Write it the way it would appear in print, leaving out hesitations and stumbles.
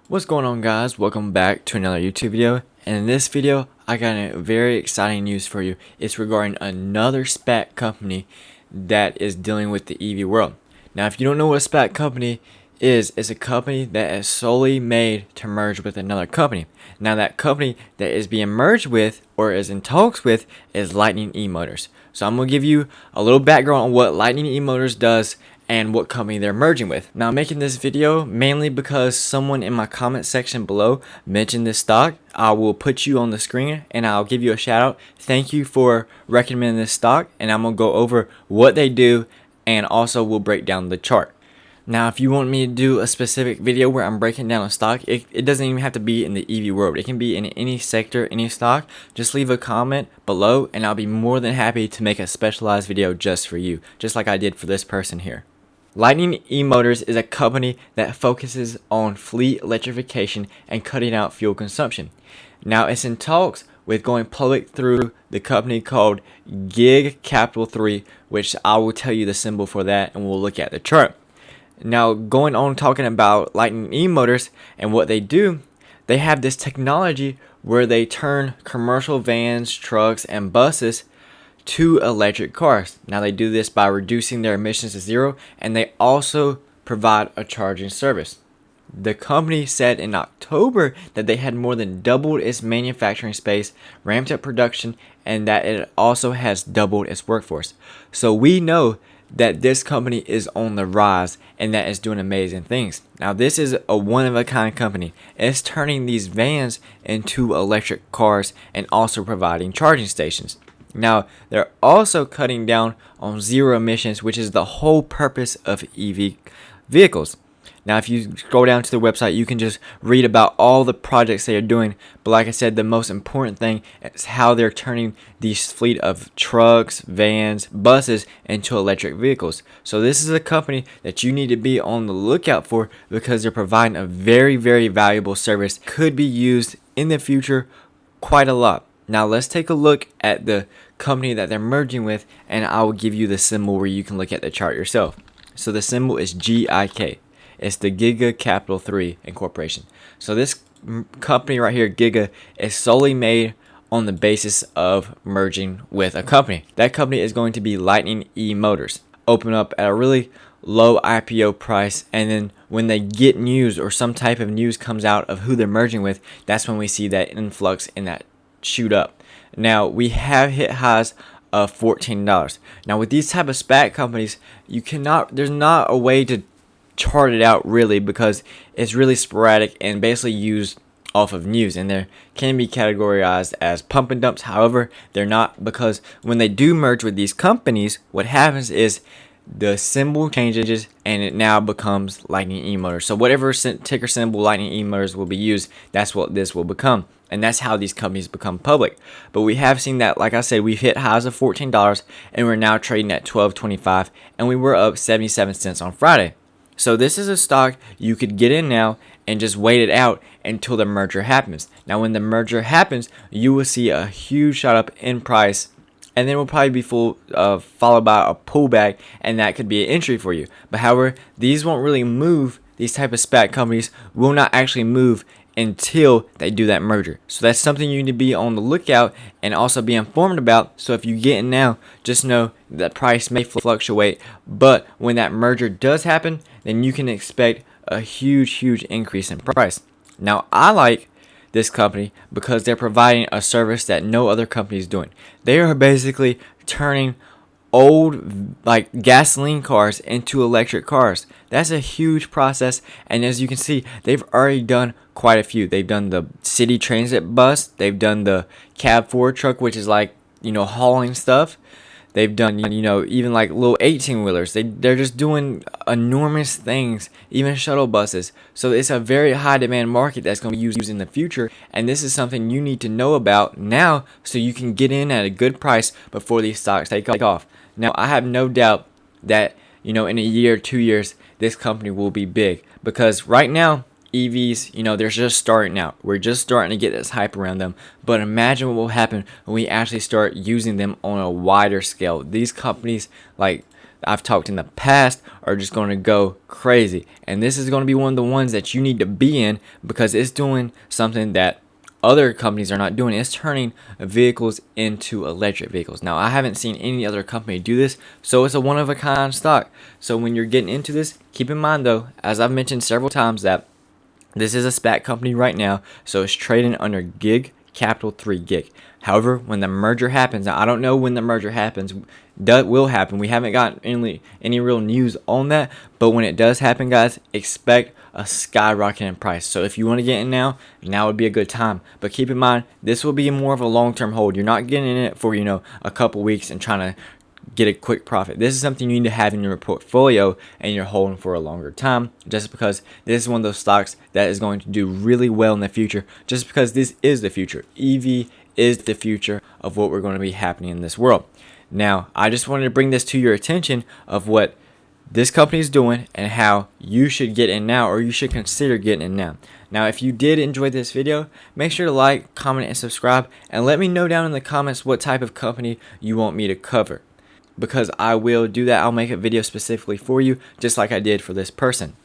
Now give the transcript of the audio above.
What's going on, guys? Welcome back to another YouTube video, and in this video I got a very exciting news for you. It's regarding another SPAC company that is dealing with the EV world. Now, if you don't know what a SPAC company is, it's a company that is solely made to merge with another company. Now, that company that is being merged with or is in talks with is Lightning eMotors. So I'm going to give you a little background on what Lightning eMotors does and what company they're merging with. Now, I'm making this video mainly because someone in my comment section below mentioned this stock. I will put you on the screen and I'll give you a shout out. Thank you for recommending this stock, and I'm going to go over what they do and also we'll break down the chart. Now, if you want me to do a specific video where I'm breaking down a stock, it doesn't even have to be in the EV world. It can be in any sector, any stock. Just leave a comment below and I'll be more than happy to make a specialized video just for you, just like I did for this person here. Lightning eMotors is a company that focuses on fleet electrification and cutting out fuel consumption. Now, it's in talks with going public through the company called GIG Capital 3, which I will tell you the symbol for that and we'll look at the chart. Now, going on talking about Lightning eMotors and what they do, they have this technology where they turn commercial vans, trucks, and buses to electric cars. Now, they do this by reducing their emissions to zero, and they also provide a charging service. The company said in October that they had more than doubled its manufacturing space, ramped up production, and that it also has doubled its workforce. So we know that this company is on the rise and that it's doing amazing things. Now, this is a one-of-a-kind company. It's turning these vans into electric cars and also providing charging stations. Now, they're also cutting down on zero emissions, which is the whole purpose of EV vehicles. Now, if you scroll down to the website, you can just read about all the projects they are doing. But like I said, the most important thing is how they're turning these fleet of trucks, vans, buses into electric vehicles. So this is a company that you need to be on the lookout for because they're providing a very, very valuable service. Could be used in the future quite a lot. Now, let's take a look at the company that they're merging with, and I will give you the symbol where you can look at the chart yourself. So the symbol is GIK. It's the Giga Capital 3 Incorporation. So this company right here, Giga, is solely made on the basis of merging with a company. That company is going to be Lightning eMotors. Open up at a really low IPO price, and then when they get news or some type of news comes out of who they're merging with, that's when we see that influx and that shoot up. Now, we have hit highs of $14. Now, with these type of SPAC companies, there's not a way to chart it out really, because it's really sporadic and basically used off of news, and they can be categorized as pump and dumps. However, they're not, because when they do merge with these companies, what happens is the symbol changes and it now becomes Lightning eMotors. So whatever ticker symbol Lightning eMotors will be used, that's what this will become. And that's how these companies become public. But we have seen that, like I said, we've hit highs of $14 and we're now trading at $12.25, and we were up 77 cents on Friday. So this is a stock you could get in now and just wait it out until the merger happens. Now, when the merger happens, you will see a huge shot up in price, and then will probably be followed by a pullback, and that could be an entry for you. But however, these won't really move. These type of SPAC companies will not actually move until they do that merger. So that's something you need to be on the lookout and also be informed about. So if you get in now, just know that price may fluctuate, but when that merger does happen, then you can expect a huge increase in price. Now, I like this company because they're providing a service that no other company is doing. They are basically turning old like gasoline cars into electric cars. That's a huge process, and as you can see, they've already done quite a few. They've done the city transit bus, they've done the cab forward truck, which is like, hauling stuff. They've done, even like little 18-wheelers. They're just doing enormous things, even shuttle buses. So it's a very high demand market that's going to be used in the future. And this is something you need to know about now so you can get in at a good price before these stocks take off. Now, I have no doubt that, in a year, 2 years, this company will be big, because right now, EVs, they're just starting out. We're just starting to get this hype around them. But imagine what will happen when we actually start using them on a wider scale. These companies like that I've talked in the past are just going to go crazy. And this is going to be one of the ones that you need to be in because it's doing something that other companies are not doing. It's turning vehicles into electric vehicles. Now, I haven't seen any other company do this, so it's a one-of-a-kind stock. So when you're getting into this, keep in mind though, as I've mentioned several times, that this is a SPAC company right now, so it's trading under GIG Capital 3 GIG. However, when the merger happens, now I don't know when the merger happens. That will happen. We haven't got any real news on that, but when it does happen, guys, expect a skyrocket in price. So if you want to get in now would be a good time. But keep in mind, this will be more of a long-term hold. You're not getting in it for, a couple weeks and trying to get a quick profit. This is something you need to have in your portfolio and you're holding for a longer time, just because this is one of those stocks that is going to do really well in the future, just because this is the future. EV is the future of what we're going to be happening in this world. Now, I just wanted to bring this to your attention of what this company is doing and how you should get in now, or you should consider getting in now. Now, if you did enjoy this video, make sure to like, comment, and subscribe, and let me know down in the comments what type of company you want me to cover, because I will do that. I'll make a video specifically for you, just like I did for this person.